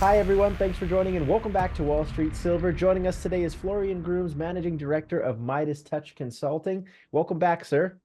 Hi, everyone. Thanks for joining and welcome back to Wall Street Silver. Joining us today is Florian Grummes, Managing Director of Midas Touch Consulting. Welcome back, sir.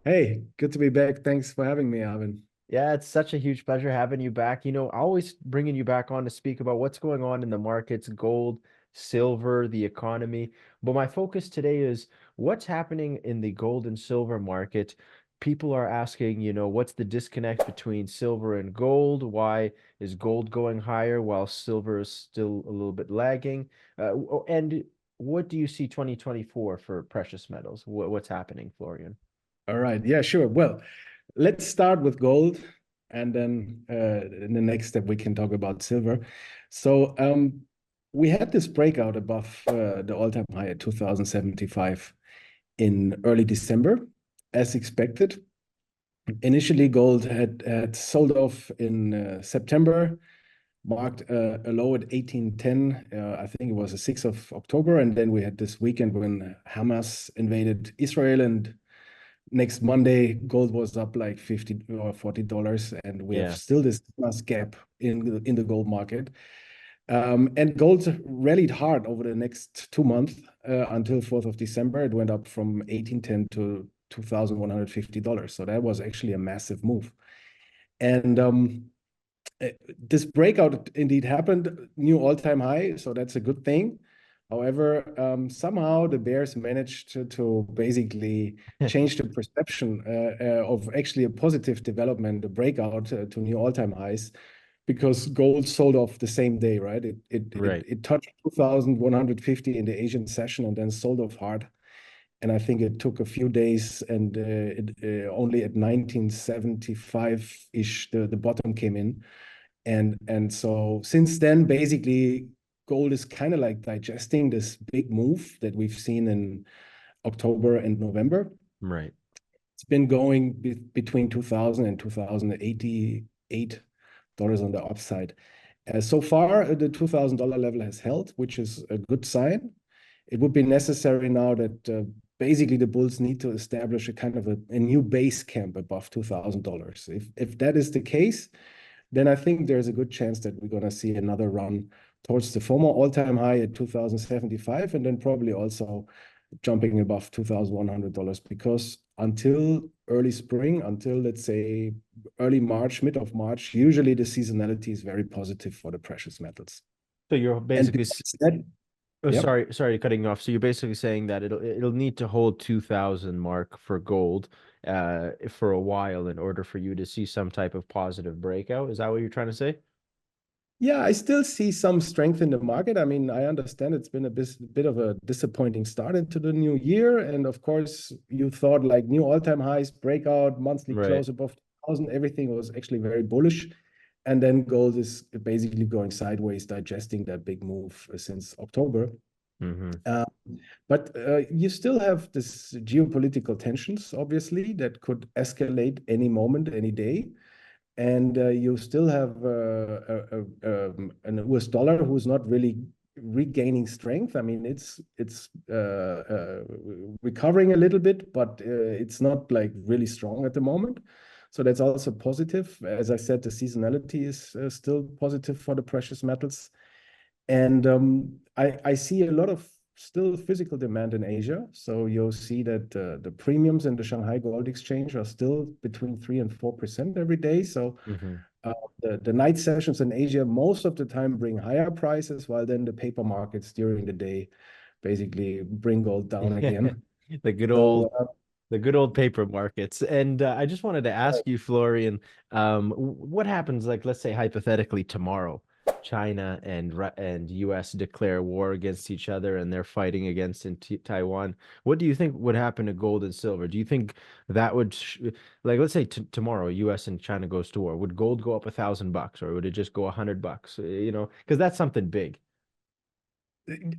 Hey, good to be back. Thanks for having me, Alvin. Yeah, it's such a huge pleasure having you back. Always bringing you back on to speak about what's going on in the markets, gold, silver, the economy. But my focus today is what's happening in the gold and silver market. People are asking, what's the disconnect between silver and gold? Why is gold going higher while silver is still a little bit lagging? And what do you see 2024 for precious metals? What's happening, Florian? All right. Yeah, sure. Well, let's start with gold, and then in the next step, we can talk about silver. So, we had this breakout above the all-time high at 2075 in early December, as expected. Initially, gold had sold off in September, marked a low at 1810. I think it was the 6th of October. And then we had this weekend when Hamas invaded Israel, and next Monday, gold was up like 50 or $40, and we have Yeah, still this mass gap in the gold market. And gold rallied hard over the next 2 months until 4th of December. It went up from 1810 to $2,150. So that was actually a massive move. And this breakout indeed happened, new all-time high, so that's a good thing. However, somehow the bears managed to basically change the perception of actually a positive development, a breakout to new all-time highs, because gold sold off the same day, right? right. It touched 2,150 in the Asian session and then sold off hard. And I think it took a few days, and only at 1975-ish, the bottom came in. And so since then, basically, gold is kind of like digesting this big move that we've seen in October and November. Right. It's been going between 2000 and $2,088 on the upside. So far, the $2,000 level has held, which is a good sign. It would be necessary now that basically the bulls need to establish a kind of a new base camp above $2,000. If that is the case, then I think there's a good chance that we're going to see another run towards the former all-time high at 2075, and then probably also jumping above $2,100, because until early spring, until let's say early March, mid of March, usually the seasonality is very positive for the precious metals. So you're And basically besides that, Oh, yep. sorry, cutting you off. So you're basically saying that it'll need to hold 2000 mark for gold for a while in order for you to see some type of positive breakout. Is that what you're trying to say? Yeah, I still see some strength in the market. I mean, I understand it's been a bit of a disappointing start into the new year. And of course, you thought like new all-time highs, breakout, monthly Right. close above 2,000, everything was actually very bullish. And then gold is basically going sideways, digesting that big move since October. Mm-hmm. Uh, but you still have this geopolitical tensions, obviously, that could escalate any moment, any day. And you still have an US dollar who's not really regaining strength. I mean, it's recovering a little bit, but it's not like really strong at the moment. So that's also positive. As I said, the seasonality is still positive for the precious metals. And I see a lot of still physical demand in Asia. So you'll see that the premiums in the Shanghai Gold Exchange are still between 3 and 4% every day. So Mm-hmm. the night sessions in Asia most of the time bring higher prices, while then the paper markets during the day basically bring gold down Yeah. again. The good So old the good old paper markets. And I just wanted to ask you, Florian, what happens, like, let's say hypothetically tomorrow, China and US declare war against each other and they're fighting against in T Taiwan. What do you think would happen to gold and silver? Do you think that would like, let's say t tomorrow US and China goes to war, would gold go up $1,000 or would it just go $100? Because that's something big.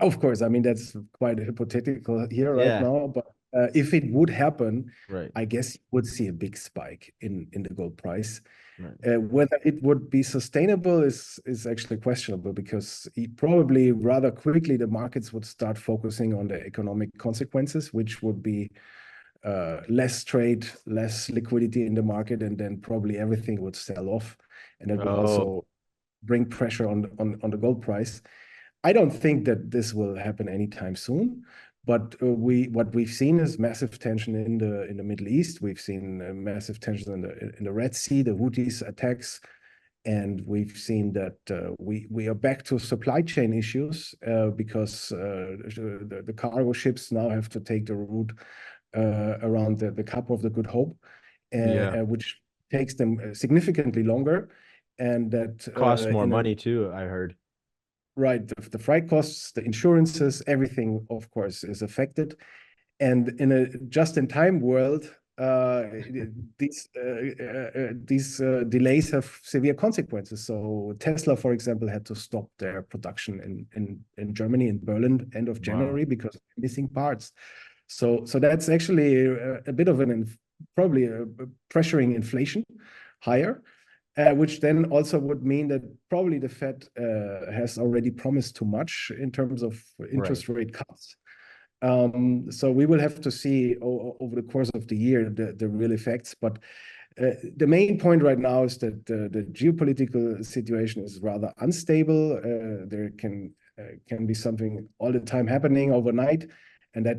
of course, I mean, that's quite hypothetical here right Yeah, now, but if it would happen, right, I guess you would see a big spike in the gold price. right. Whether it would be sustainable is actually questionable, because probably rather quickly the markets would start focusing on the economic consequences, which would be less trade, less liquidity in the market, and then probably everything would sell off. And that would also Oh. bring pressure on the gold price. I don't think that this will happen anytime soon, but what we've seen is massive tension in the Middle East. We've seen massive tension in the Red Sea, the Houthis attacks, and we've seen that we are back to supply chain issues because the cargo ships now have to take the route around the Cape of the Good Hope, Yeah. which takes them significantly longer, and that Costs more in a money too, I heard. right, the freight costs, the insurances, everything, of course, is affected. And in a just-in-time world, these delays have severe consequences. So Tesla, for example, had to stop their production in Germany, in Berlin, end of Wow. January because of missing parts. So that's actually a bit of probably pressuring inflation higher, which then also would mean that probably the Fed has already promised too much in terms of Right. interest rate cuts. So we will have to see over the course of the year the real effects. But the main point right now is that the geopolitical situation is rather unstable. There can be something all the time happening overnight, and that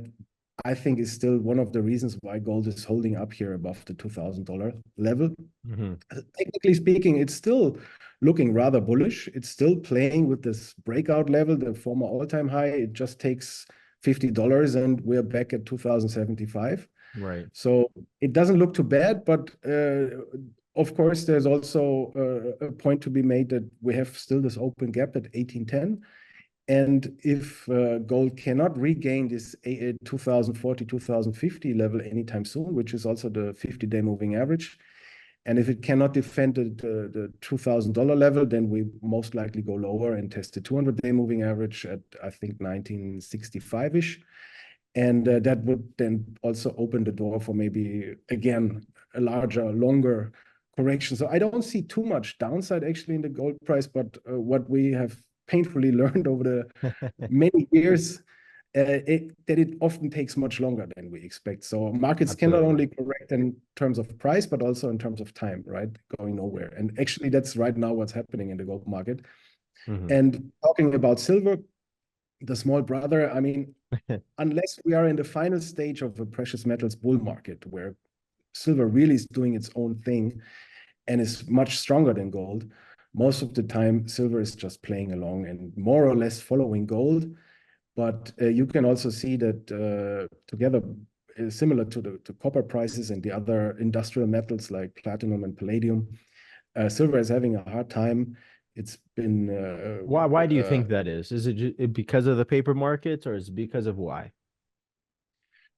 I think is still one of the reasons why gold is holding up here above the $2,000 level. Hmm. Technically speaking, it's still looking rather bullish. It's still playing with this breakout level, the former all-time high. It just takes $50 and we're back at 2075. Right. So it doesn't look too bad, but of course, there's also a point to be made that we have still this open gap at 1810. And if gold cannot regain this 2040, 2050 level anytime soon, which is also the 50-day moving average, and if it cannot defend the $2,000 level, then we most likely go lower and test the 200-day moving average at, I think, 1965-ish. And that would then also open the door for maybe, again, a larger, longer correction. So I don't see too much downside actually in the gold price, but what we have painfully learned over the many years that it often takes much longer than we expect. So markets can not Absolutely. only correct in terms of price, but also in terms of time, right? Going nowhere. And actually, that's right now what's happening in the gold market. Hmm. And talking about silver, the small brother, I mean, unless we are in the final stage of a precious metals bull market where silver really is doing its own thing and is much stronger than gold, most of the time silver is just playing along and more or less following gold. But you can also see that together, similar to the copper prices and the other industrial metals like platinum and palladium, silver is having a hard time. It's been Why do you think that is? Is it because of the paper markets or is it because of why?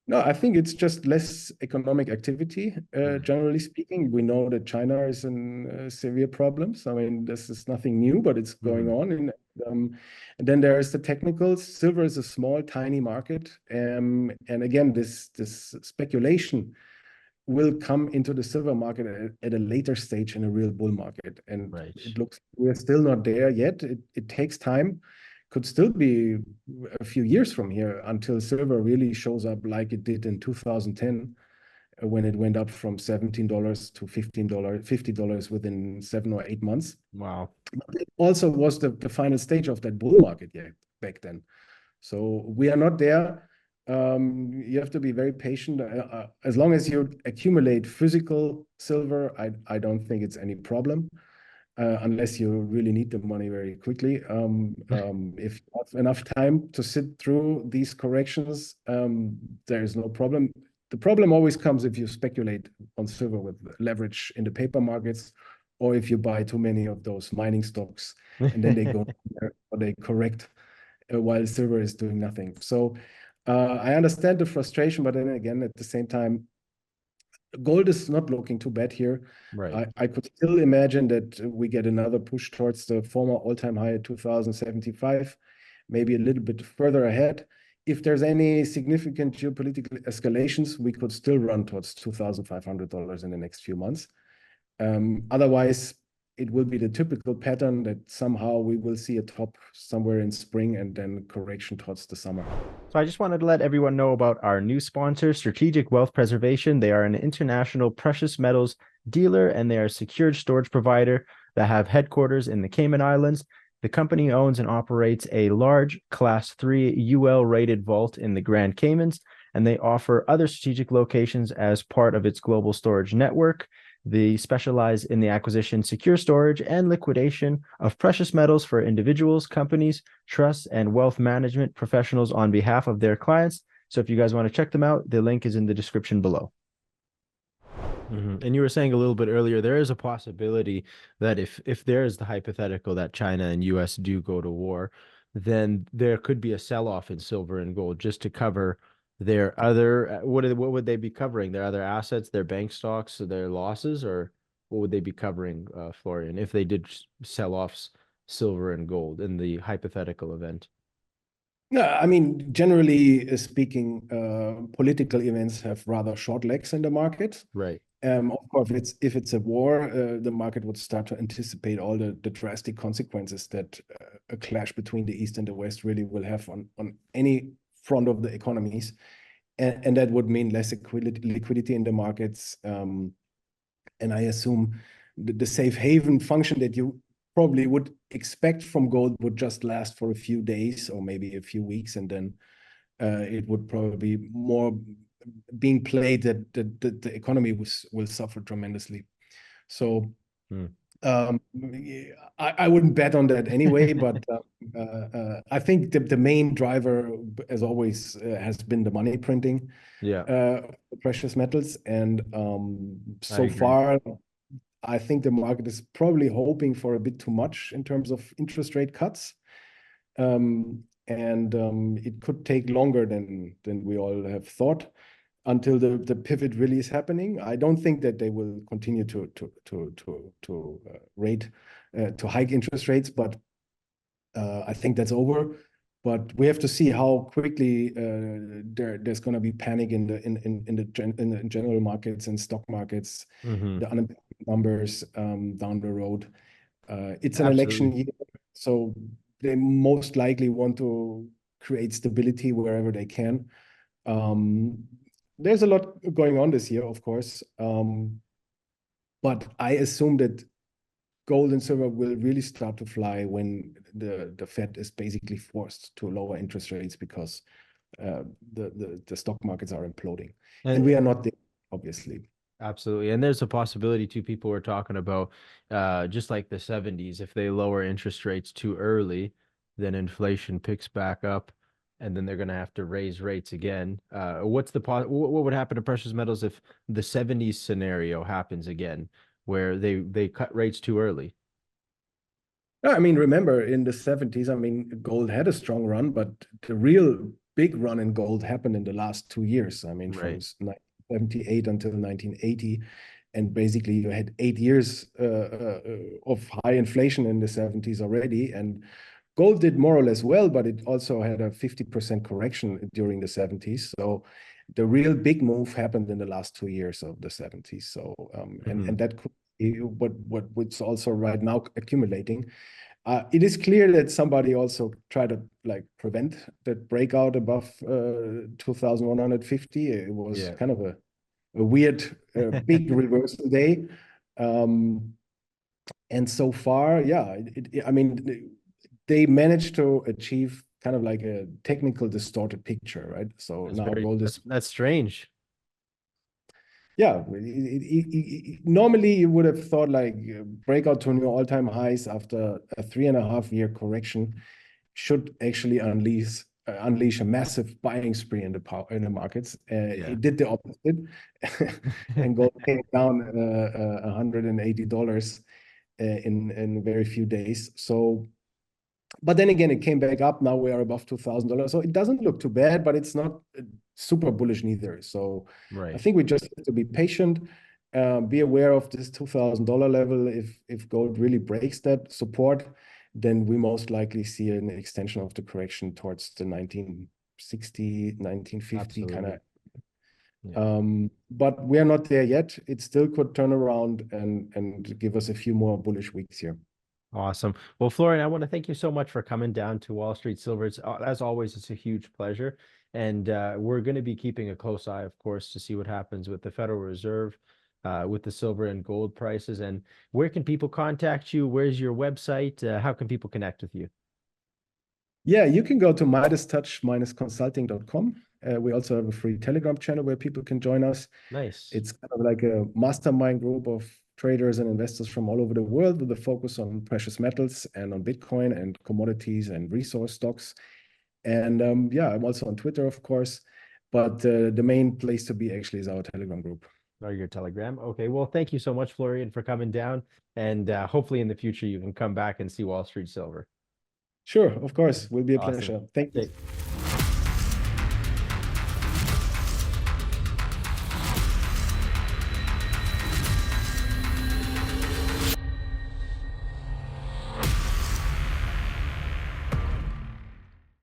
no, I think it's just less economic activity. Mm. Generally speaking, we know that China is in severe problems. I mean, this is nothing new, but it's going Hmm. on. And then there is the technicals. Silver is a small, tiny market, and again, this speculation will come into the silver market at a later stage in a real bull market. And Right. it looks we're still not there yet. It takes time. Could still be a few years from here until silver really shows up like it did in 2010 when it went up from $17 to $15, $50 within 7 or 8 months. Wow. It also was the final stage of that bull market yet back then. So we are not there. You have to be very patient. As long as you accumulate physical silver, I don't think it's any problem, unless you really need the money very quickly. If you have enough time to sit through these corrections, there is no problem. The problem always comes if you speculate on silver with leverage in the paper markets, or if you buy too many of those mining stocks and then they go or they correct while silver is doing nothing. So I understand the frustration, but then again, at the same time, gold is not looking too bad here. Right. I could still imagine that we get another push towards the former all-time high at 2075, maybe a little bit further ahead. If there's any significant geopolitical escalations, we could still run towards $2,500 in the next few months. Otherwise, it will be the typical pattern that somehow we will see a top somewhere in spring and then correction towards the summer. So I just wanted to let everyone know about our new sponsor, Strategic Wealth Preservation. They are an international precious metals dealer and they are a secured storage provider. that have headquarters in the Cayman Islands. The company owns and operates a large Class 3 UL rated vault in the Grand Caymans, and they offer other strategic locations as part of its global storage network. They specialize in the acquisition, secure storage, and liquidation of precious metals for individuals, companies, trusts, and wealth management professionals on behalf of their clients. So if you guys want to check them out, the link is in the description below. And you were saying a little bit earlier, there is a possibility that if there is the hypothetical that China and US do go to war, then there could be a sell-off in silver and gold just to cover their other what would they be covering? Their other assets, their bank stocks, their losses, or what would they be covering, Florian, if they did sell off silver and gold in the hypothetical event? No, I mean, generally speaking, political events have rather short legs in the market. Right. Of course, if it's a war, the market would start to anticipate all the drastic consequences that a clash between the East and the West really will have on any front of the economies. And that would mean less liquidity in the markets. And I assume the safe haven function that you probably would expect from gold would just last for a few days or maybe a few weeks, and then it would probably be more being played that the economy will suffer tremendously. So Hmm. I wouldn't bet on that anyway, but I think the main driver, as always, has been the money printing, Yeah, precious metals, and I so agree. far, I think the market is probably hoping for a bit too much in terms of interest rate cuts. And it could take longer than we all have thought until the pivot really is happening. I don't think that they will continue to hike interest rates, but I think that's over. But we have to see how quickly there's going to be panic in the general markets and stock markets, Hmm. the unemployment numbers down the road. It's an election Absolutely. year, so they most likely want to create stability wherever they can. Um, there's a lot going on this year, of course, but I assume that gold and silver will really start to fly when the Fed is basically forced to lower interest rates because the stock markets are imploding, and we And are not there, obviously. absolutely. And there's a possibility too, people were talking about just like the 70s, if they lower interest rates too early, then inflation picks back up and then they're going to have to raise rates again. What would happen to precious metals if the 70s scenario happens again, where they cut rates too early? No, I mean, remember in the 70s, I mean, gold had a strong run, but the real big run in gold happened in the last 2 years. I mean, from Right. 1978 until 1980. And basically, you had 8 years of high inflation in the 70s already. And gold did more or less well, but it also had a 50% correction during the 70s. So the real big move happened in the last 2 years of the 70s. So, and Hmm. that could be what's also right now accumulating. It is clear that somebody also tried to like prevent that breakout above 2,150. It was Yeah. kind of a weird big reversal day. Um, and so far, yeah, I mean, they managed to achieve kind of like a technical distorted picture, right? So That's now very gold is, that's strange. yeah, normally you would have thought like breakout to new all-time highs after a 3.5 year correction should actually unleash a massive buying spree in the markets. Yeah. It did the opposite, and gold came down $180 in very few days. So, but then again, it came back up. Now we are above $2,000. So it doesn't look too bad, but it's not super bullish neither. So I Right. think we just have to be patient, be aware of this $2,000 level. If gold really breaks that support, then we most likely see an extension of the correction towards the 1960, 1950 kind of. Absolutely. Yeah. But we are not there yet. It still could turn around and give us a few more bullish weeks here. Awesome. Well, Florian, I want to thank you so much for coming down to Wall Street Silver. As always, it's a huge pleasure. And we're going to be keeping a close eye, of course, to see what happens with the Federal Reserve. with the silver and gold prices. And where can people contact you? Where's your website? How can people connect with you? Yeah, you can go to midastouch-consulting.com. We also have a free Telegram channel where people can join us. Nice. It's kind of like a mastermind group of traders and investors from all over the world with a focus on precious metals and on Bitcoin and commodities and resource stocks. And yeah, I'm also on Twitter, of course. But the main place to be actually is our Telegram group. Or your Telegram. Okay. Well, thank you so much, Florian, for coming down. And hopefully in the future you can come back and see Wall Street Silver. Sure, of course. Will be a Awesome. pleasure. Thank you. Okay.